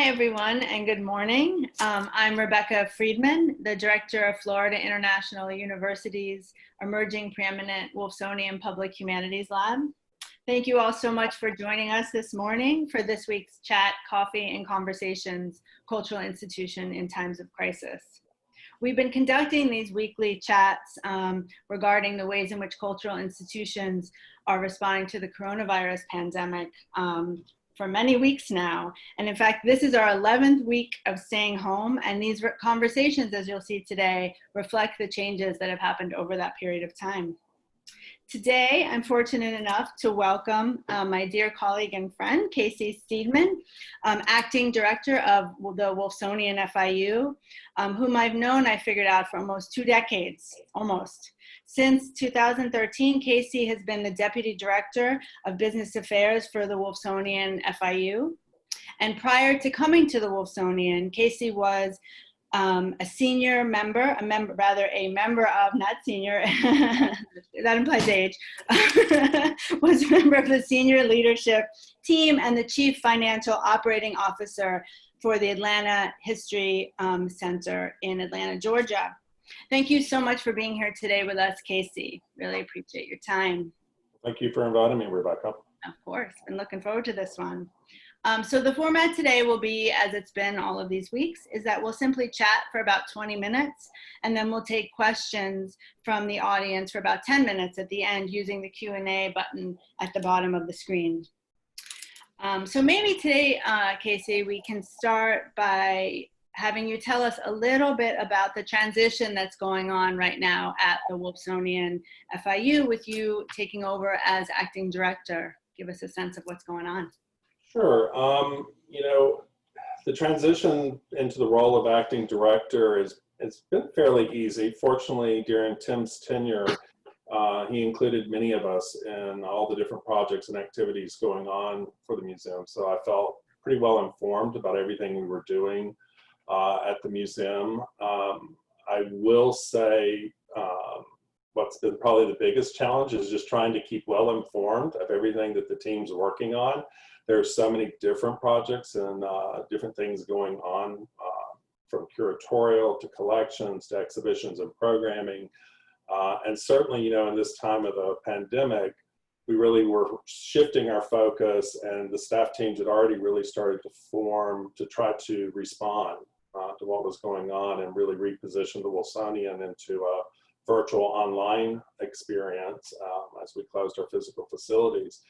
Hi, everyone, and good morning. I'm Rebecca Friedman, the Director of Florida International University's Emerging Preeminent Wolfsonian Public Humanities Lab. Thank you all so much for joining us this morning for this week's Chat, Coffee, and Conversations, Cultural Institution in Times of Crisis. We've been conducting these weekly chats regarding the ways in which cultural institutions are responding to the coronavirus pandemic for many weeks now. And in fact, this is our 11th week of staying home. And these conversations, as you'll see today, reflect the changes that have happened over that period of time. Today, I'm fortunate enough to welcome my dear colleague and friend, Casey Steadman, Acting Director of the Wolfsonian-FIU, whom I've known, I figured out, for almost 2 decades, almost. Since 2013, Casey has been the Deputy Director of Business Affairs for the Wolfsonian-FIU. And prior to coming to the Wolfsonian, Casey was a senior member, a member of, not senior, that implies age, was a member of the senior leadership team and the Chief Financial Operating Officer for the Atlanta History Center in Atlanta, Georgia. Thank you so much for being here today with us, Casey. Really appreciate your time. Thank you for inviting me, Rebecca. Of course, been looking forward to this one. So the format today will be, as it's been all of these weeks, is that we'll simply chat for about 20 minutes, and then we'll take questions from the audience for about 10 minutes at the end using the Q&A button at the bottom of the screen. So maybe today, Casey, we can start by having you tell us a little bit about the transition that's going on right now at the Wolfsonian-FIU with you taking over as acting director. Give us a sense of what's going on. Sure. You know, the transition into the role of acting director it's been fairly easy. Fortunately, during Tim's tenure, he included many of us in all the different projects and activities going on for the museum. So I felt pretty well informed about everything we were doing at the museum. I will say what's been probably the biggest challenge is just trying to keep well informed of everything that the team's working on. There's so many different projects and different things going on, from curatorial to collections to exhibitions and programming. And certainly, you know, in this time of the pandemic, we really were shifting our focus, and the staff teams had already really started to form to try to respond to what was going on and really reposition the Wolfsonian into a virtual online experience as we closed our physical facilities.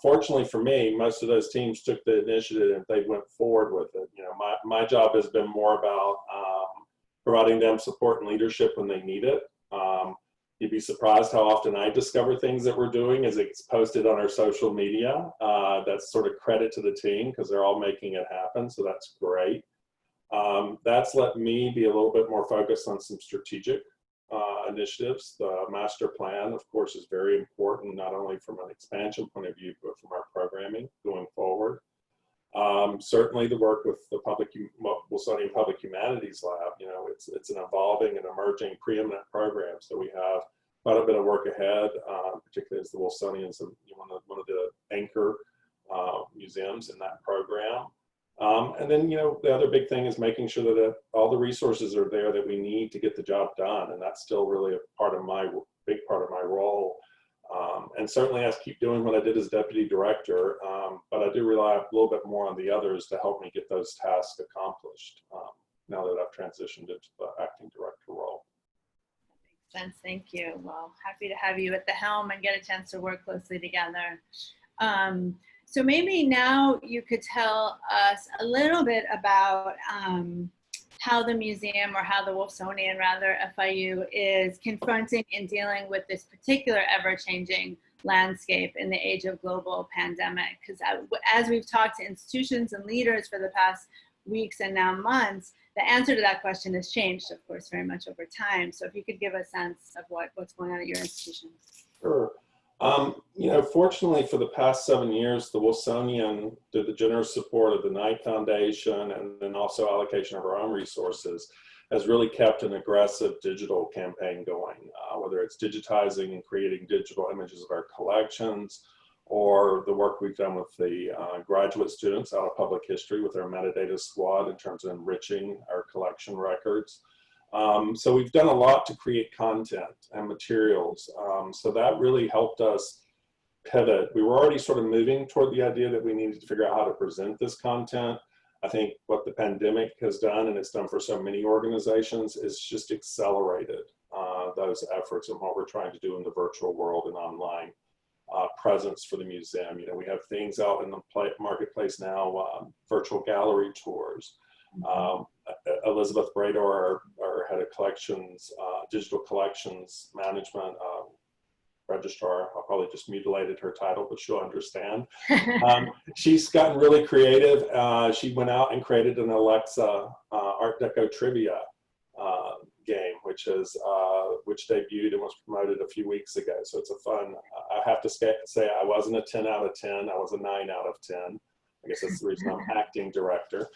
Fortunately for me, most of those teams took the initiative and they went forward with it. You know, my job has been more about providing them support and leadership when they need it. You'd be surprised how often I discover things that we're doing as it's posted on our social media. That's sort of credit to the team because they're all making it happen, so that's great. That's let me be a little bit more focused on some strategic initiatives. The master plan, of course, is very important, not only from an expansion point of view, but from our programming going forward. Certainly the work with the Wolfsonian Public Humanities Lab, you know, it's an evolving and emerging preeminent program. So we have quite a bit of work ahead, particularly as the Wolfsonian's one of the anchor museums in that program. And then, you know, the other big thing is making sure that all the resources are there that we need to get the job done. And that's still really a big part of my role. And certainly I keep doing what I did as deputy director, but I do rely a little bit more on the others to help me get those tasks accomplished now that I've transitioned into the acting director role. That makes sense, thank you. Well, happy to have you at the helm and get a chance to work closely together. So maybe now you could tell us a little bit about how the museum, or how the Wolfsonian rather, FIU is confronting and dealing with this particular ever-changing landscape in the age of global pandemic. Because as we've talked to institutions and leaders for the past weeks and now months, the answer to that question has changed, of course, very much over time. So if you could give a sense of what's going on at your institution. Sure. You know, fortunately for the past 7 years, the Wolfsonian, through the generous support of the Knight Foundation and then also allocation of our own resources, has really kept an aggressive digital campaign going, whether it's digitizing and creating digital images of our collections, or the work we've done with the graduate students out of public history with our metadata squad in terms of enriching our collection records. So we've done a lot to create content and materials. So that really helped us pivot. We were already sort of moving toward the idea that we needed to figure out how to present this content. I think what the pandemic has done, and it's done for so many organizations, is just accelerated those efforts and what we're trying to do in the virtual world and online presence for the museum. You know, we have things out in the marketplace now, virtual gallery tours. Elizabeth Brador, our head of collections, digital collections management, registrar, I probably just mutilated her title, but she'll understand. She's gotten really creative. She went out and created an Alexa Art Deco trivia game, which debuted and was promoted a few weeks ago. So it's a fun, I have to say I wasn't a 10 out of 10, I was a 9 out of 10. I guess that's the reason I'm acting director.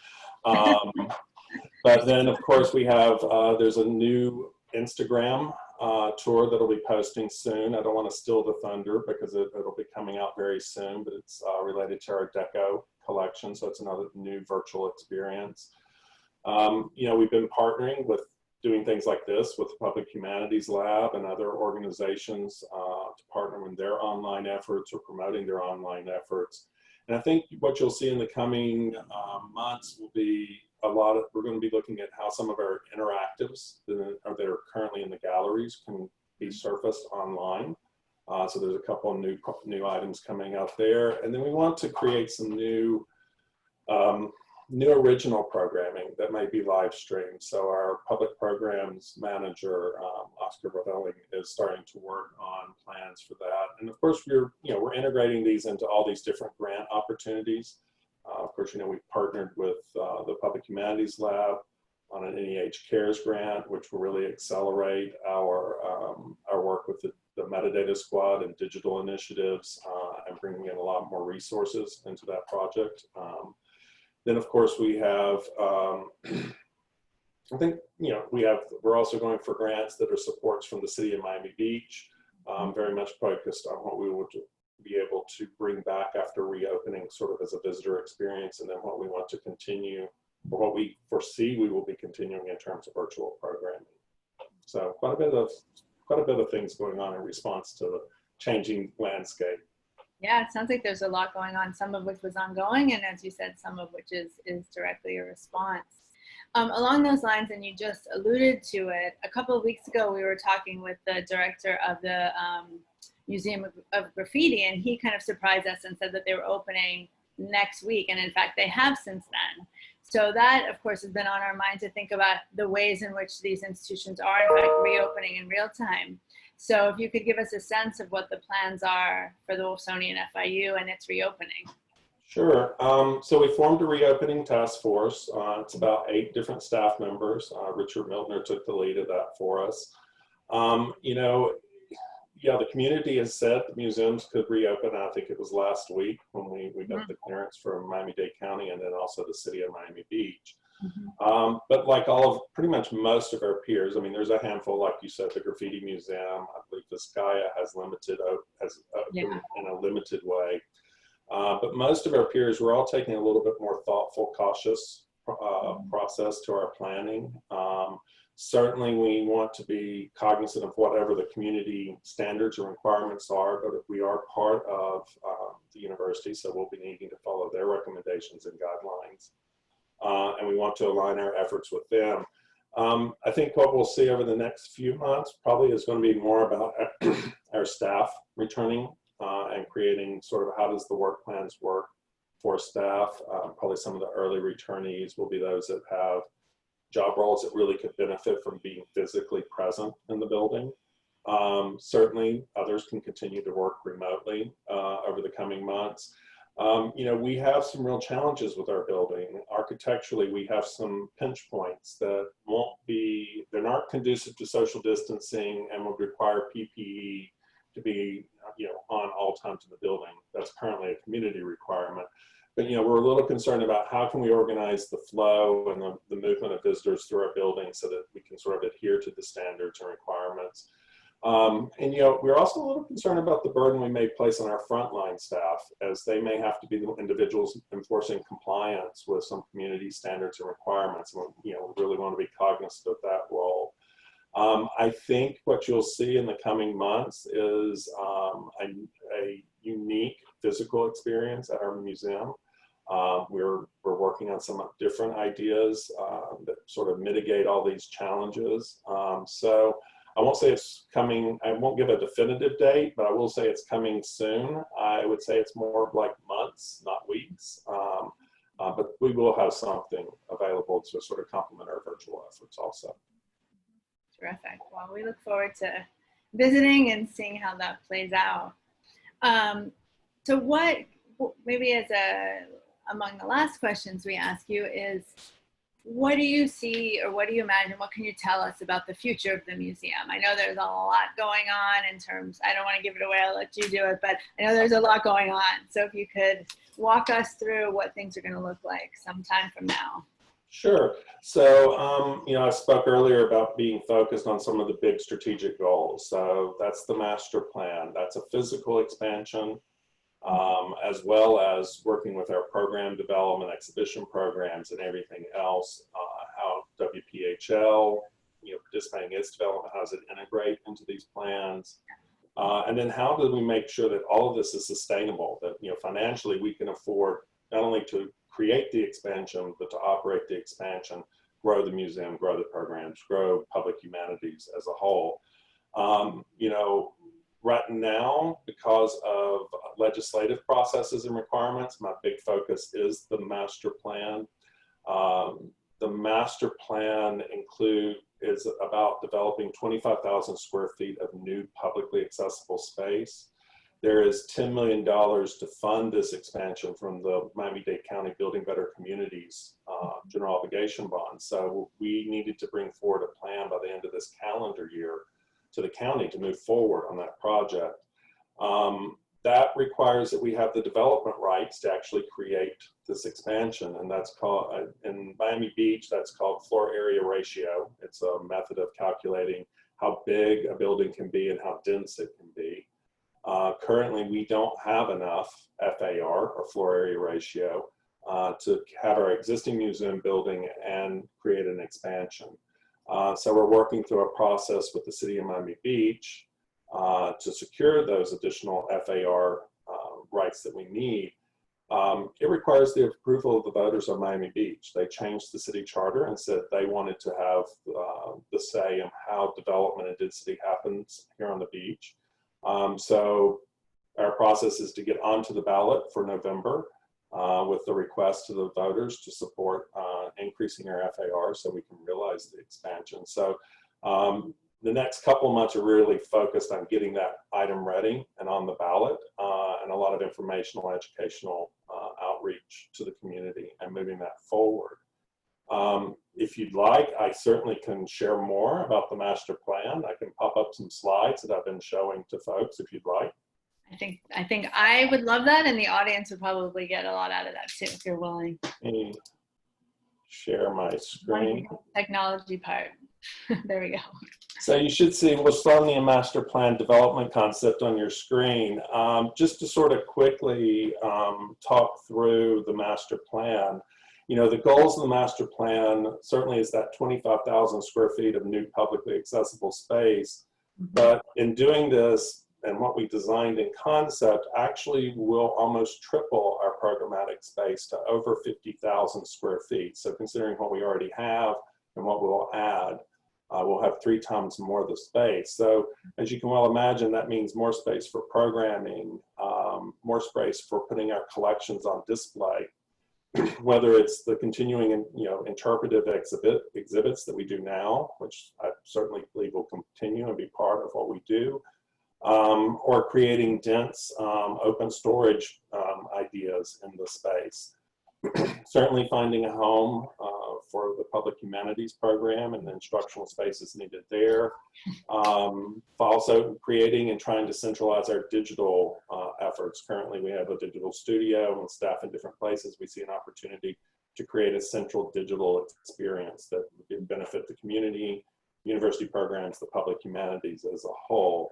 But then of course we have, there's a new Instagram tour that'll be posting soon. I don't want to steal the thunder because it'll be coming out very soon, but it's related to our Deco collection. So it's another new virtual experience. You know, we've been partnering with doing things like this with the Public Humanities Lab and other organizations to partner in their online efforts or promoting their online efforts. And I think what you'll see in the coming months will be we're going to be looking at how some of our interactives that are currently in the galleries can be surfaced online. So there's a couple of new items coming out there. And then we want to create some new original programming that might be live streamed. So our public programs manager, Oscar Ravelli, is starting to work on plans for that. And of course, we're integrating these into all these different grant opportunities. Of course, you know, we've partnered with the Public Humanities Lab on an NEH Cares grant, which will really accelerate our work with the metadata squad and digital initiatives and bringing in a lot more resources into that project. Then, of course, we have, I think, you know, we're also going for grants that are supports from the city of Miami Beach, very much focused on what we would be able to bring back after reopening sort of as a visitor experience, and then what we want to continue, or what we foresee we will be continuing in terms of virtual programming. So quite a bit of things going on in response to the changing landscape. Yeah, it sounds like there's a lot going on, some of which was ongoing, and as you said, some of which is directly a response. Along those lines, and you just alluded to it, a couple of weeks ago we were talking with the director of the Museum of Graffiti, and he kind of surprised us and said that they were opening next week, and in fact they have since then. So that, of course, has been on our mind to think about the ways in which these institutions are in fact reopening in real time. So if you could give us a sense of what the plans are for the Wolfsonian-FIU and its reopening. Sure. So we formed a reopening task force. It's about 8 different staff members. Richard Miltner took the lead of that for us. You know, yeah, the community has said the museums could reopen. I think it was last week when we got the clearance from Miami-Dade County and then also the city of Miami Beach. But like pretty much most of our peers, I mean, there's a handful, like you said, the Graffiti Museum, I believe the Skya has in a limited way. But most of our peers, we're all taking a little bit more thoughtful, cautious process to our planning. Certainly we want to be cognizant of whatever the community standards or requirements are, but we are part of the university, so we'll be needing to follow their recommendations and guidelines. And we want to align our efforts with them. I think what we'll see over the next few months probably is going to be more about our staff returning and creating sort of how does the work plans work for staff. Probably some of the early returnees will be those that have job roles that really could benefit from being physically present in the building. Certainly others can continue to work remotely over the coming months. You know, we have some real challenges with our building. Architecturally, we have some pinch points that they're not conducive to social distancing and would require PPE to be, you know, on all times in the building. That's currently a community requirement. But, you know, we're a little concerned about how can we organize the flow and the movement of visitors through our building so that we can sort of adhere to the standards and requirements. And we're also a little concerned about the burden we may place on our frontline staff, as they may have to be the individuals enforcing compliance with some community standards and requirements. And we really want to be cognizant of that role. I think what you'll see in the coming months is a unique physical experience at our museum. We're working on some different ideas that sort of mitigate all these challenges. So I won't say it's coming, I won't give a definitive date, but I will say it's coming soon. I would say it's more like months, not weeks. But we will have something available to sort of complement our virtual efforts also. Terrific. Well, we look forward to visiting and seeing how that plays out. So what, maybe as among the last questions we ask you is, what do you see, or what do you imagine, what can you tell us about the future of the museum? I know there's a lot going on in terms, I don't want to give it away, I'll let you do it, but I know there's a lot going on. So if you could walk us through what things are going to look like sometime from now. Sure. So, I spoke earlier about being focused on some of the big strategic goals. So that's the master plan. That's a physical expansion, as well as working with our program development, exhibition programs, and everything else. How WPHL, participating in its development, how does it integrate into these plans? And then how do we make sure that all of this is sustainable, that financially we can afford not only to create the expansion, but to operate the expansion, grow the museum, grow the programs, grow public humanities as a whole. Right now, because of legislative processes and requirements, my big focus is the master plan. The master plan is about developing 25,000 square feet of new publicly accessible space. There is $10 million to fund this expansion from the Miami-Dade County Building Better Communities General Obligation Bond. So we needed to bring forward a plan by the end of this calendar year to the county to move forward on that project. That requires that we have the development rights to actually create this expansion, and that's called, in Miami Beach, that's called floor area ratio. It's a method of calculating how big a building can be and how dense it can be. Currently, we don't have enough FAR, or floor area ratio, to have our existing museum building and create an expansion. So we're working through a process with the city of Miami Beach to secure those additional FAR rights that we need. It requires the approval of the voters of Miami Beach. They changed the city charter and said they wanted to have the say in how development and density happens here on the beach. So our process is to get onto the ballot for November with the request to the voters to support increasing our FAR so we can realize the expansion. So the next couple months are really focused on getting that item ready and on the ballot, and a lot of informational, educational outreach to the community and moving that forward. If you'd like, I certainly can share more about the master plan. I can pop up some slides that I've been showing to folks if you'd like. I think I would love that, and the audience would probably get a lot out of that too, if you're willing. Let me share my screen. Technology part. There we go. So you should see Wolfsonian Master Plan Development Concept on your screen. Just to sort of quickly talk through the master plan. The goals of the master plan certainly is that 25,000 square feet of new publicly accessible space. But in doing this, and what we designed in concept, actually will almost triple our programmatic space to over 50,000 square feet. So considering what we already have and what we'll add, we'll have 3 times more of the space. So as you can well imagine, that means more space for programming, more space for putting our collections on display, whether it's the continuing interpretive exhibits that we do now, which I certainly believe will continue and be part of what we do, or creating dense open storage ideas in the space. Certainly finding a home for the public humanities program and the instructional spaces needed there. Also creating and trying to centralize our digital efforts. Currently we have a digital studio and staff in different places. We see an opportunity to create a central digital experience that would benefit the community university programs, the public humanities as a whole.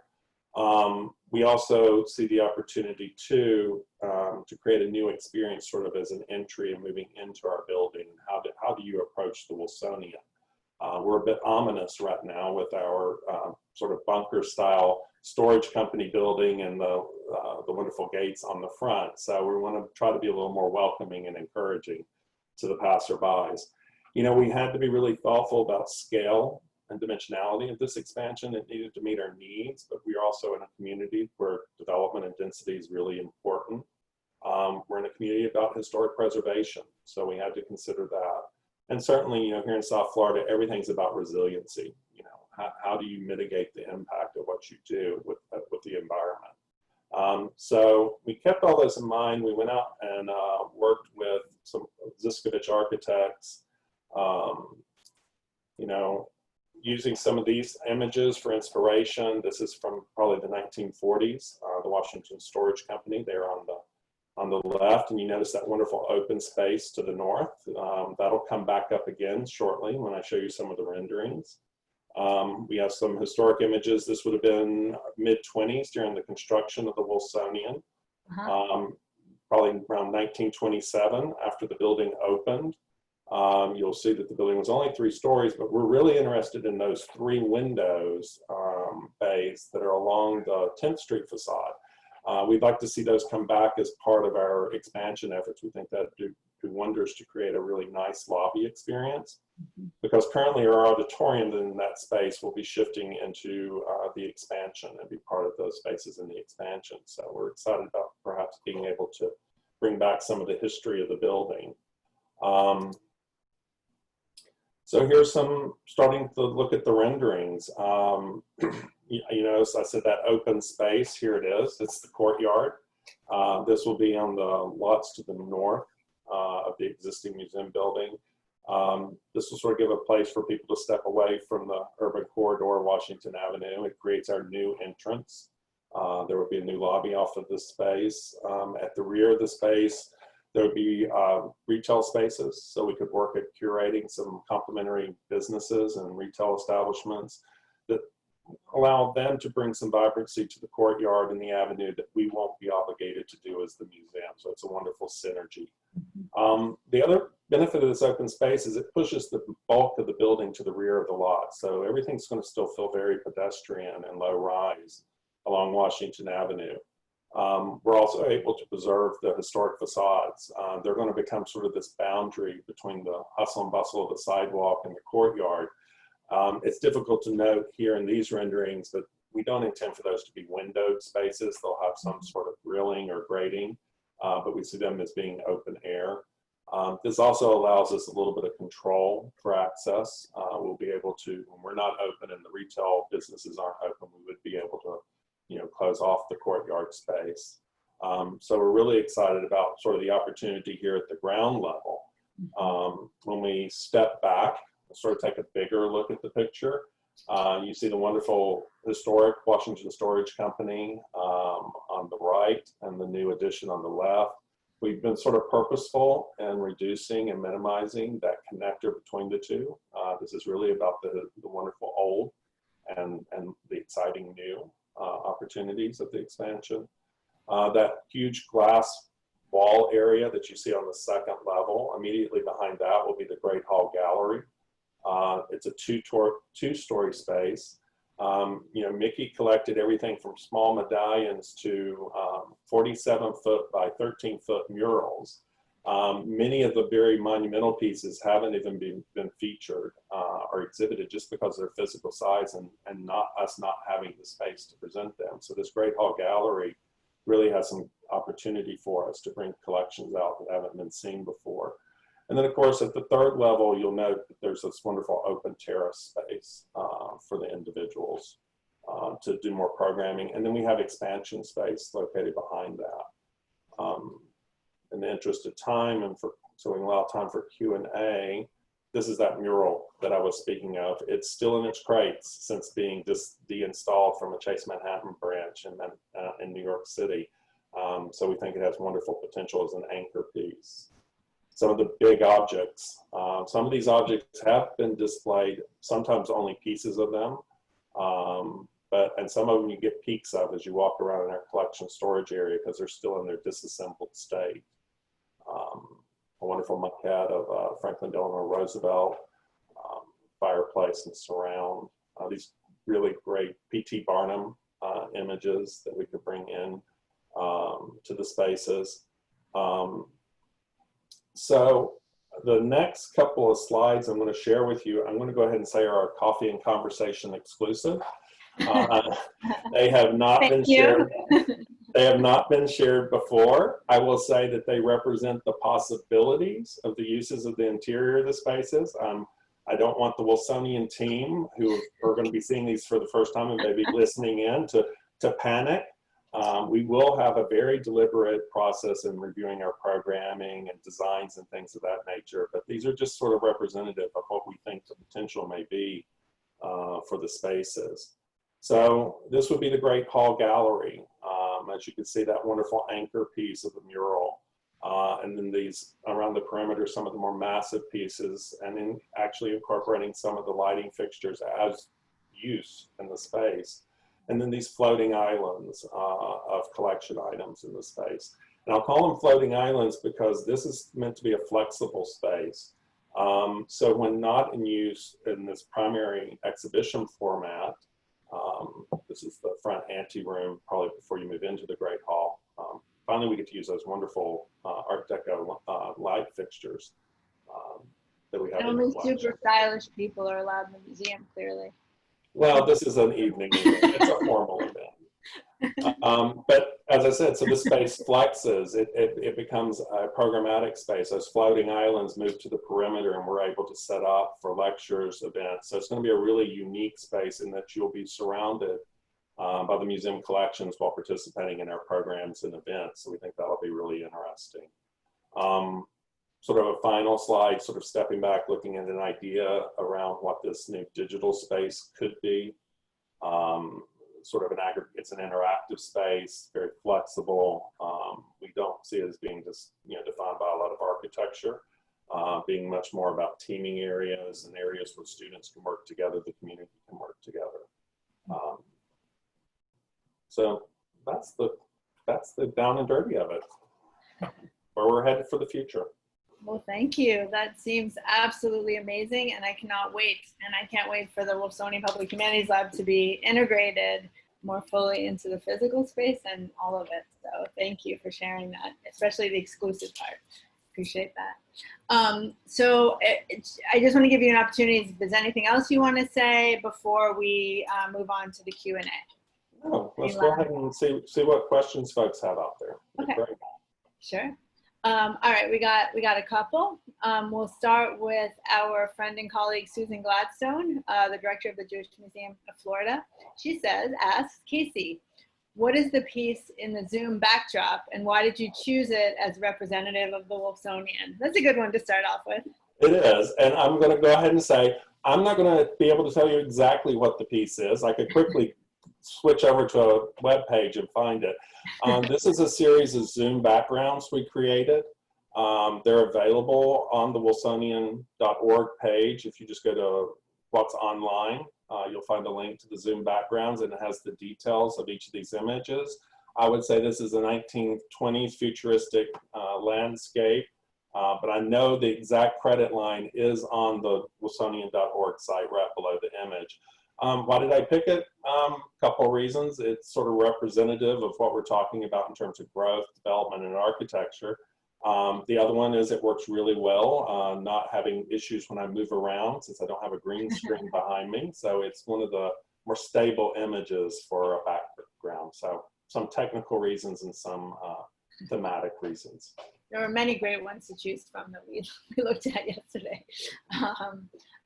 We also see the opportunity to create a new experience sort of as an entry and moving into our building. How do you approach the Wolfsonian? We're a bit ominous right now with our sort of bunker style storage company building and the wonderful gates on the front. So we want to try to be a little more welcoming and encouraging to the passerbys. You know, we had to be really thoughtful about scale and dimensionality of this expansion. It needed to meet our needs, but we are also in a community where development and density is really important. We're in a community about historic preservation, so we had to consider that. And certainly, you know, here in South Florida, everything's about resiliency. You know, how do you mitigate the impact of what you do with the environment? So we kept all this in mind. We went out and worked with some Ziskovich architects, you know, using some of these images for inspiration. This is from probably the 1940s, the Washington Storage Company. They're on the left, and you notice that wonderful open space to the north. That'll come back up again shortly when I show you some of the renderings. We have some historic images. This would have been mid-20s during the construction of the Wolfsonian, probably around 1927 after the building opened. You'll see that the building was only 3 stories, but we're really interested in those 3 windows bays that are along the 10th Street facade. We'd like to see those come back as part of our expansion efforts. We think that do wonders to create a really nice lobby experience, because currently our auditorium in that space will be shifting into the expansion and be part of those spaces in the expansion. So we're excited about perhaps being able to bring back some of the history of the building. So here's some, starting to look at the renderings. You notice I said that open space, here it is, it's the courtyard. This will be on the lots to the north of the existing museum building. This will sort of give a place for people to step away from the urban corridor of Washington Avenue. It creates our new entrance. There will be a new lobby off of this space. At the rear of the space, there would be retail spaces, so we could work at curating some complementary businesses and retail establishments that allow them to bring some vibrancy to the courtyard and the avenue that we won't be obligated to do as the museum. So it's a wonderful synergy. The other benefit of this open space is it pushes the bulk of the building to the rear of the lot. So everything's going to still feel very pedestrian and low rise along Washington Avenue. We're also able to preserve the historic facades. They're going to become sort of this boundary between the hustle and bustle of the sidewalk and the courtyard. It's difficult to note here in these renderings, but we don't intend for those to be windowed spaces. They'll have some sort of grilling or grating, but we see them as being open air. This also allows us a little bit of control for access. We'll be able to, when we're not open and the retail businesses aren't open, we would be able to, you know, close off the courtyard space. So we're really excited about sort of the opportunity here at the ground level. When we step back, sort of take a bigger look at the picture, you see the wonderful historic Washington Storage Company on the right and the new addition on the left. We've been sort of purposeful in reducing and minimizing that connector between the two. This is really about the wonderful old and the exciting new opportunities of the expansion. That huge glass wall area that you see on the second level, immediately behind that will be the Great Hall Gallery. It's a two-story space. You know, Mickey collected everything from small medallions to 47-foot by 13-foot murals. Many of the very monumental pieces haven't even been featured or exhibited just because of their physical size and not having the space to present them. So this Great Hall Gallery really has some opportunity for us to bring collections out that haven't been seen before. And then, of course, at the third level, you'll note that there's this wonderful open terrace space for the individuals to do more programming. And then we have expansion space located behind that. In the interest of time and so we allow time for Q&A, this is that mural that I was speaking of. It's still in its crates since being deinstalled from a Chase Manhattan branch in New York City. So we think it has wonderful potential as an anchor piece. some of the big objects. Some of these objects have been displayed, sometimes only pieces of them, and some of them you get peeks of as you walk around in our collection storage area because they're still in their disassembled state. A wonderful maquette of Franklin Delano Roosevelt, fireplace and surround. These really great P.T. Barnum images that we could bring in to the spaces. So the next couple of slides I'm going to share with you, I'm going to go ahead and say are our coffee and conversation exclusive. They have not been shared. They have not been shared before. I will say that they represent the possibilities of the uses of the interior of the spaces. I don't want the Wolfsonian team who are going to be seeing these for the first time and maybe listening in to panic. We will have a very deliberate process in reviewing our programming and designs and things of that nature, but these are just sort of representative of what we think the potential may be for the spaces. So this would be the Great Hall Gallery. As you can see, that wonderful anchor piece of the mural. And then these around the perimeter, some of the more massive pieces, and then actually incorporating some of the lighting fixtures as use in the space. And then these floating islands of collection items in the space. And I'll call them floating islands because this is meant to be a flexible space. So when not in use in this primary exhibition format, this is the front anteroom, probably before you move into the Great Hall. Finally, we get to use those wonderful Art Deco light fixtures that we have. Only super stylish people are allowed in the museum, clearly. Well, this is an evening event. It's a formal event. But as I said, so the space flexes. It becomes a programmatic space. Those floating islands move to the perimeter and we're able to set up for lectures, events. So it's going to be a really unique space in that you'll be surrounded by the museum collections while participating in our programs and events. So we think that'll be really interesting. Sort of a final slide, sort of stepping back, looking at an idea around what this new digital space could be. Sort of it's an interactive space, very flexible. We don't see it as being just, defined by a lot of architecture, being much more about teaming areas and areas where students can work together, the community can work together. So that's the down and dirty of it, where we're headed for the future. Well, thank you. That seems absolutely amazing, and I cannot wait. And I can't wait for the Wolfsonian Public Humanities Lab to be integrated more fully into the physical space and all of it. So thank you for sharing that, especially the exclusive part. Appreciate that. So I just want to give you an opportunity. If there's anything else you want to say before we move on to the Q&A. No, let's go ahead and see what questions folks have out there. Okay. Great. Sure. All right, we got a couple. We'll start with our friend and colleague Susan Gladstone, the director of the Jewish Museum of Florida. She asks, Casey, what is the piece in the Zoom backdrop and why did you choose it as representative of the Wolfsonian? That's a good one to start off with. It is, and I'm going to go ahead and say, I'm not going to be able to tell you exactly what the piece is. I could quickly switch over to a web page and find it. This is a series of Zoom backgrounds we created. They're available on the Wolfsonian.org page. If you just go to what's online, you'll find a link to the Zoom backgrounds, and it has the details of each of these images. I would say this is a 1920s futuristic landscape, but I know the exact credit line is on the Wolfsonian.org site right below the image. Why did I pick it? Couple reasons. It's sort of representative of what we're talking about in terms of growth, development, and architecture. The other one is it works really well, not having issues when I move around since I don't have a green screen behind me. So it's one of the more stable images for a background. So some technical reasons and some thematic reasons. There were many great ones to choose from that we looked at yesterday.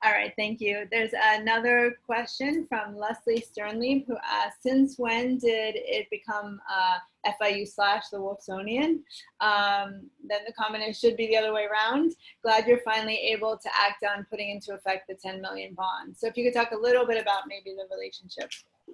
All right, thank you. There's another question from Leslie Sternlieb who asked, since when did it become FIU / the Wolfsonian? Then the comment is, should be the other way around. Glad you're finally able to act on putting into effect the 10 million bond. So if you could talk a little bit about maybe the relationship.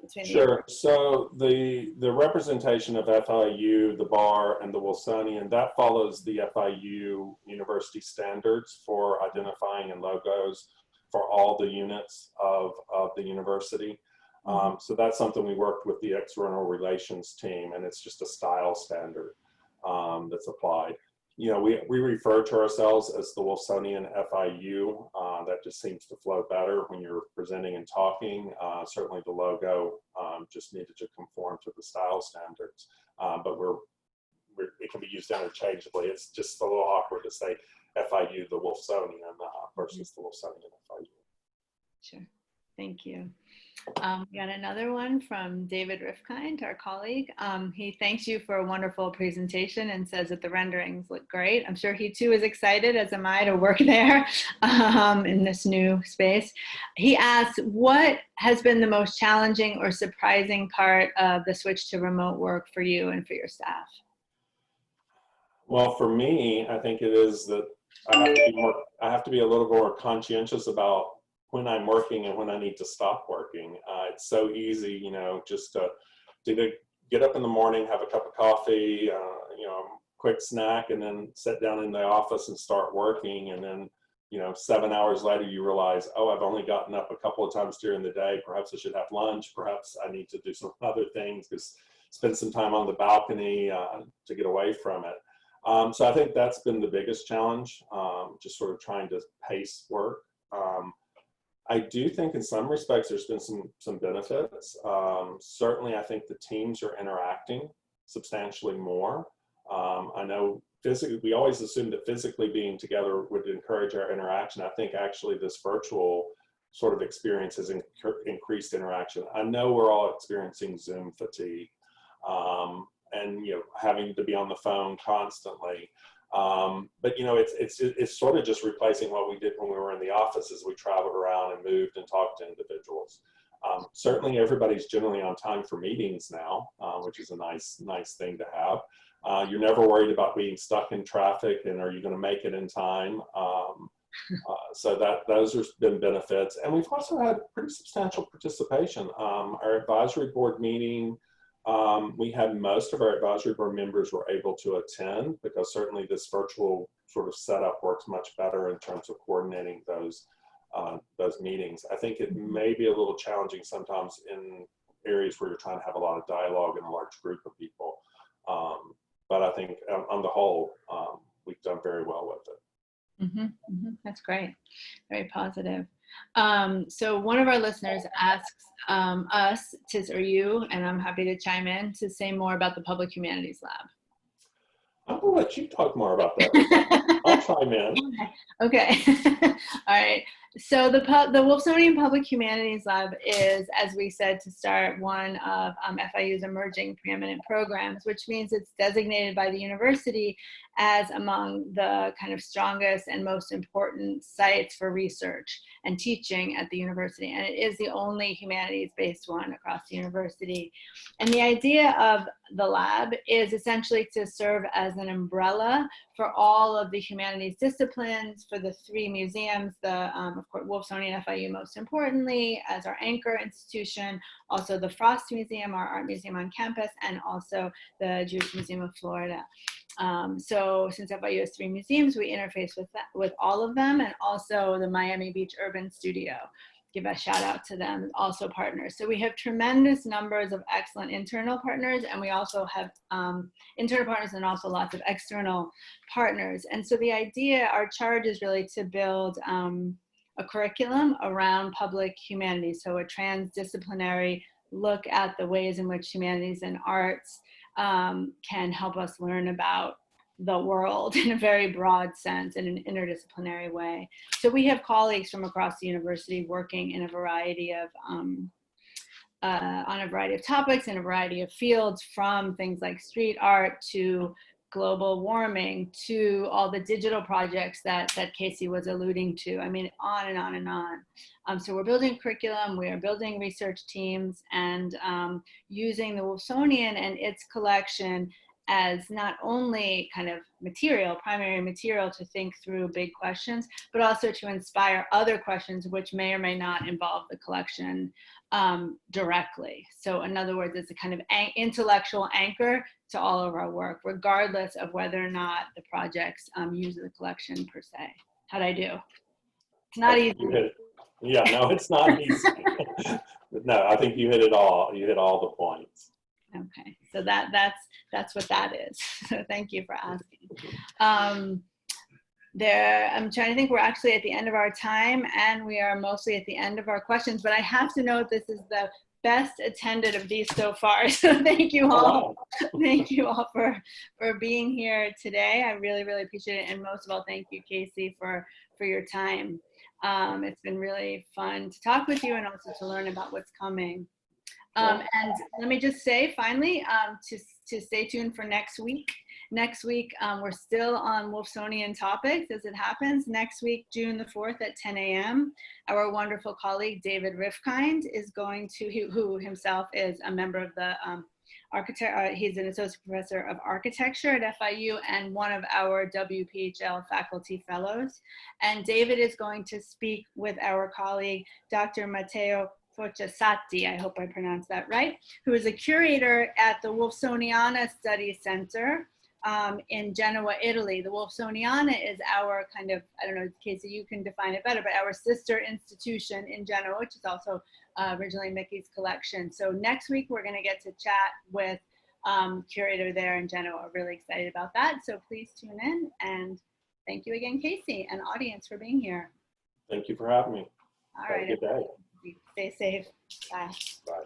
between Sure. So the representation of FIU, the bar, and the Wolfsonian, that follows the FIU university standards for identifying and logos for all the units of the university. So that's something we worked with the external relations team, and it's just a style standard that's applied. You know, we refer to ourselves as the Wolfsonian-FIU. That just seems to flow better when you're presenting and talking. Certainly the logo just needed to conform to the style standards, but it can be used interchangeably. It's just a little awkward to say FIU, the Wolfsonian versus the Wolfsonian-FIU. Sure, thank you. We got another one from David Rifkind, our colleague. He thanks you for a wonderful presentation and says that the renderings look great. I'm sure he too is excited, as am I, to work there in this new space. He asks, what has been the most challenging or surprising part of the switch to remote work for you and for your staff? Well, for me, I think it is that I have to be a little more conscientious about when I'm working and when I need to stop working. It's so easy, you know, just to get up in the morning, have a cup of coffee, you know, quick snack, and then sit down in the office and start working. And then, you know, 7 hours later, you realize, oh, I've only gotten up a couple of times during the day. Perhaps I should have lunch. Perhaps I need to do some other things, just spend some time on the balcony to get away from it. So I think that's been the biggest challenge, just sort of trying to pace work. I do think in some respects there's been some benefits. Certainly I think the teams are interacting substantially more. I know physically, we always assumed that physically being together would encourage our interaction. I think actually this virtual sort of experience has increased interaction. I know we're all experiencing Zoom fatigue and, you know, having to be on the phone constantly. But you know, it's sort of just replacing what we did when we were in the office, as we traveled around and moved and talked to individuals. Certainly everybody's generally on time for meetings now, which is a nice thing to have. You're never worried about being stuck in traffic and are you going to make it in time. So those have been benefits. And we've also had pretty substantial participation. Our advisory board meeting, we had most of our advisory board members were able to attend, because certainly this virtual sort of setup works much better in terms of coordinating those meetings. I think it may be a little challenging sometimes in areas where you're trying to have a lot of dialogue in a large group of people. But I think on the whole, we've done very well with it. That's great. Very positive. So one of our listeners asks us, or you, and I'm happy to chime in, to say more about the Public Humanities Lab. I'm going to let you talk more about that. I'll chime in. Okay. All right. So the Wolfsonian Public Humanities Lab is, as we said to start, one of FIU's emerging preeminent programs, which means it's designated by the university as among the kind of strongest and most important sites for research and teaching at the university. And it is the only humanities-based one across the university. And the idea of the lab is essentially to serve as an umbrella for all of the humanities disciplines, for the three museums, of course, Wolfsonian-FIU most importantly as our anchor institution, also the Frost Museum, our art museum on campus, and also the Jewish Museum of Florida. So since FIU has three museums, we interface with all of them, and also the Miami Beach Urban Studio. Give a shout out to them, also partners. So we have tremendous numbers of excellent internal partners, and we also have internal partners and also lots of external partners. And so the idea, our charge is really to build a curriculum around public humanities. So a transdisciplinary look at the ways in which humanities and arts can help us learn about the world in a very broad sense, in an interdisciplinary way. So we have colleagues from across the university working in a variety of, on a variety of topics in a variety of fields, from things like street art to global warming to all the digital projects that Casey was alluding to. I mean, on and on and on. So we're building curriculum, we are building research teams, and using the Wolfsonian and its collection as not only kind of material, primary material to think through big questions, but also to inspire other questions which may or may not involve the collection directly. So in other words, it's a kind of intellectual anchor to all of our work, regardless of whether or not the projects use the collection per se. How'd I do? It's not easy. Yeah, no, it's not easy. No, I think you hit it all. You hit all the points. Okay, so that's what that is. So thank you for asking. I'm trying to think, we're actually at the end of our time, and we are mostly at the end of our questions, but I have to note this is the best attended of these so far. So thank you all. Thank you all for being here today. I really, really appreciate it. And most of all, thank you, Casey, for your time. It's been really fun to talk with you and also to learn about what's coming. And let me just say, finally, to stay tuned for next week. Next week, we're still on Wolfsonian topics as it happens. Next week, June the 4th at 10 a.m., our wonderful colleague, David Rifkind, is going to, who himself is a member of the he's an associate professor of architecture at FIU and one of our WPHL faculty fellows. And David is going to speak with our colleague, Dr. Matteo Fochesatti, I hope I pronounced that right, who is a curator at the Wolfsoniana Study Center in Genoa, Italy. The Wolfsoniana is our kind of, I don't know, Casey, you can define it better, but our sister institution in Genoa, which is also originally Mickey's collection. So next week, we're gonna get to chat with curator there in Genoa. Really excited about that. So please tune in, and thank you again, Casey, and audience for being here. Thank you for having me. All right. Have a good day. Stay safe. Bye. Bye.